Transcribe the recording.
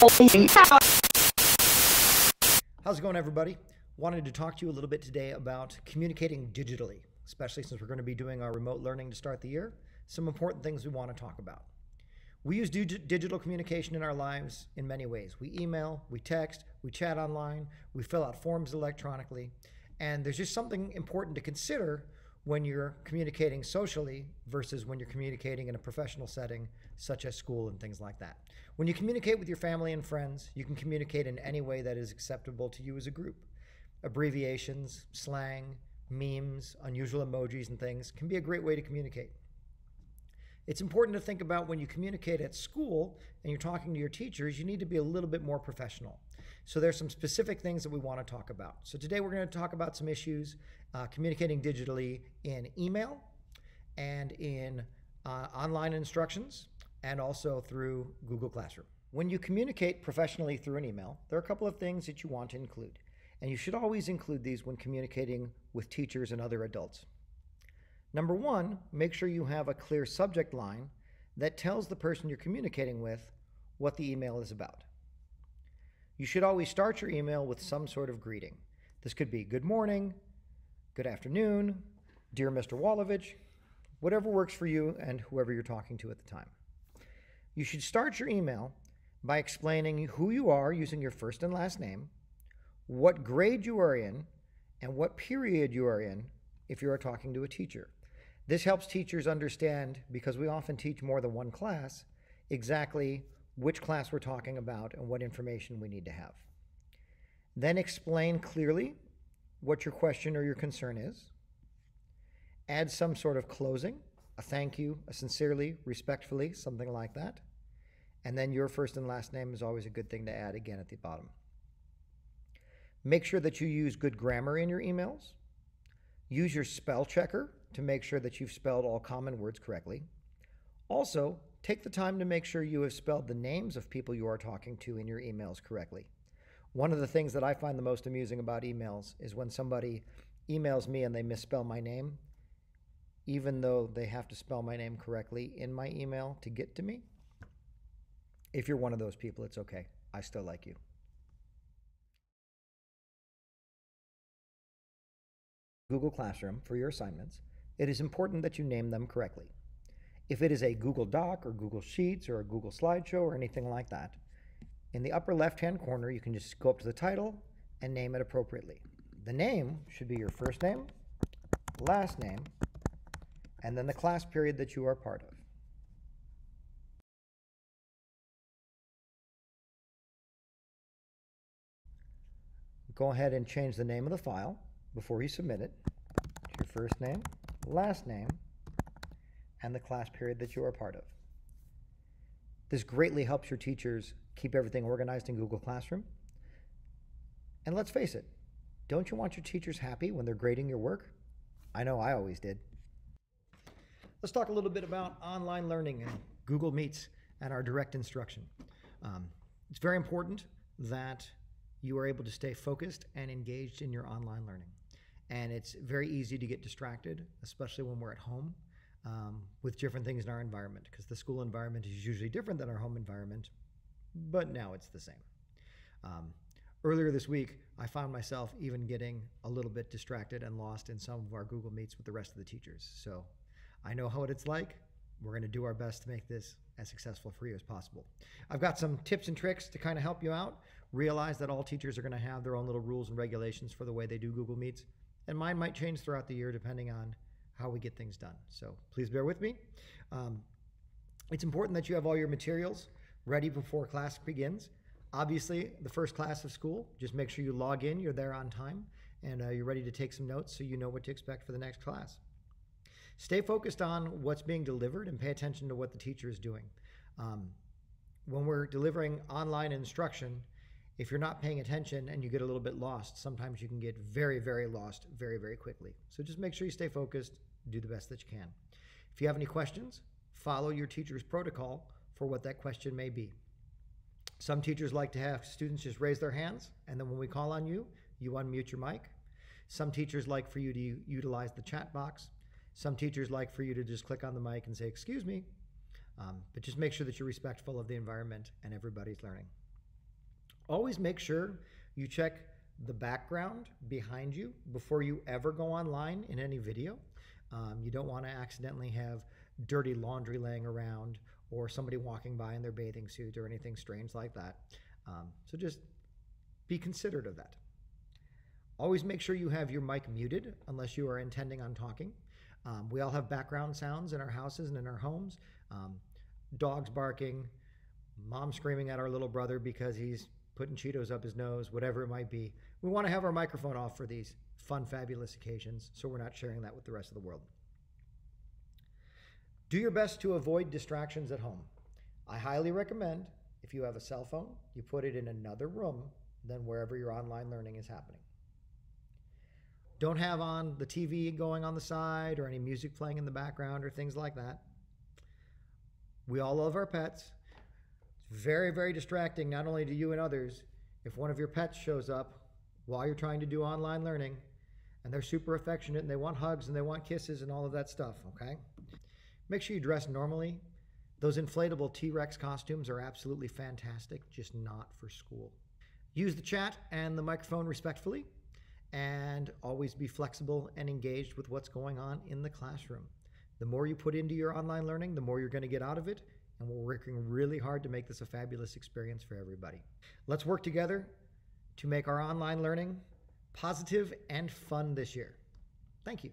How's it going, everybody? Wanted to talk to you a little bit today about communicating digitally, especially since we're going to be doing our remote learning to start the year. Some important things we want to talk about. We use digital communication in our lives in many ways. We email, we text, we chat online, we fill out forms electronically, and there's just something important to consider when you're communicating socially versus when you're communicating in a professional setting, such as school and things like that. When you communicate with your family and friends, you can communicate in any way that is acceptable to you as a group. Abbreviations, slang, memes, unusual emojis and things can be a great way to communicate. It's important to think about when you communicate at school and you're talking to your teachers, you need to be a little bit more professional. So there's some specific things that we want to talk about. So today we're going to talk about some issues communicating digitally in email and in online instructions and also through Google Classroom. When you communicate professionally through an email, there are a couple of things that you want to include. And you should always include these when communicating with teachers and other adults. Number one, make sure you have a clear subject line that tells the person you're communicating with what the email is about. You should always start your email with some sort of greeting. This could be good morning, good afternoon, dear Mr. Walovich, whatever works for you and whoever you're talking to at the time. You should start your email by explaining who you are using your first and last name, what grade you are in, and what period you are in if you are talking to a teacher. This helps teachers understand, because we often teach more than one class, exactly which class we're talking about and what information we need to have. Then explain clearly what your question or your concern is. Add some sort of closing, a thank you, a sincerely, respectfully, something like that. And then your first and last name is always a good thing to add again at the bottom. Make sure that you use good grammar in your emails. Use your spell checker to make sure that you've spelled all common words correctly. Also, take the time to make sure you have spelled the names of people you are talking to in your emails correctly. One of the things that I find the most amusing about emails is when somebody emails me and they misspell my name, even though they have to spell my name correctly in my email to get to me. If you're one of those people, it's okay. I still like you. Google Classroom for your assignments, it is important that you name them correctly. If it is a Google Doc or Google Sheets or a Google Slideshow or anything like that, in the upper left-hand corner, you can just go up to the title and name it appropriately. The name should be your first name, last name, and then the class period that you are part of. Go ahead and change the name of the file before you submit it to your first name, last name, and the class period that you are part of. This greatly helps your teachers keep everything organized in Google Classroom. And let's face it, don't you want your teachers happy when they're grading your work? I know I always did. Let's talk a little bit about online learning and Google Meets and our direct instruction. It's very important that you are able to stay focused and engaged in your online learning. And it's very easy to get distracted, especially when we're at home with different things in our environment, because the school environment is usually different than our home environment, but now it's the same. Earlier this week, I found myself even getting a little bit distracted and lost in some of our Google Meets with the rest of the teachers. So I know how it's like. We're going to do our best to make this as successful for you as possible. I've got some tips and tricks to kind of help you out. Realize that all teachers are going to have their own little rules and regulations for the way they do Google Meets, and mine might change throughout the year depending on how we get things done. So please bear with me. It's important that you have all your materials ready before class begins. Obviously, the first class of school, just make sure you log in, you're there on time, and you're ready to take some notes so you know what to expect for the next class. Stay focused on what's being delivered and pay attention to what the teacher is doing. When we're delivering online instruction, if you're not paying attention and you get a little bit lost, sometimes you can get very, very lost very, very quickly. So just make sure you stay focused, do the best that you can. If you have any questions, follow your teacher's protocol for what that question may be. Some teachers like to have students just raise their hands, and then when we call on you, you unmute your mic. Some teachers like for you to utilize the chat box. Some teachers like for you to just click on the mic and say, excuse me. But just make sure that you're respectful of the environment and everybody's learning. Always make sure you check the background behind you before you ever go online in any video. You don't want to accidentally have dirty laundry laying around or somebody walking by in their bathing suit or anything strange like that. So just be considerate of that. Always make sure you have your mic muted unless you are intending on talking. We all have background sounds in our houses and in our homes. Dogs barking, mom screaming at our little brother because he's putting Cheetos up his nose, whatever it might be. We want to have our microphone off for these fun, fabulous occasions so we're not sharing that with the rest of the world. Do your best to avoid distractions at home. I highly recommend, if you have a cell phone, you put it in another room than wherever your online learning is happening. Don't have on the TV going on the side or any music playing in the background or things like that. We all love our pets. It's very, very distracting, not only to you and others, if one of your pets shows up while you're trying to do online learning and they're super affectionate and they want hugs and they want kisses and all of that stuff, okay? Make sure you dress normally. Those inflatable T-Rex costumes are absolutely fantastic, just not for school. Use the chat and the microphone respectfully, and always be flexible and engaged with what's going on in the classroom. The more you put into your online learning, the more you're going to get out of it, and we're working really hard to make this a fabulous experience for everybody. Let's work together to make our online learning positive and fun this year. Thank you.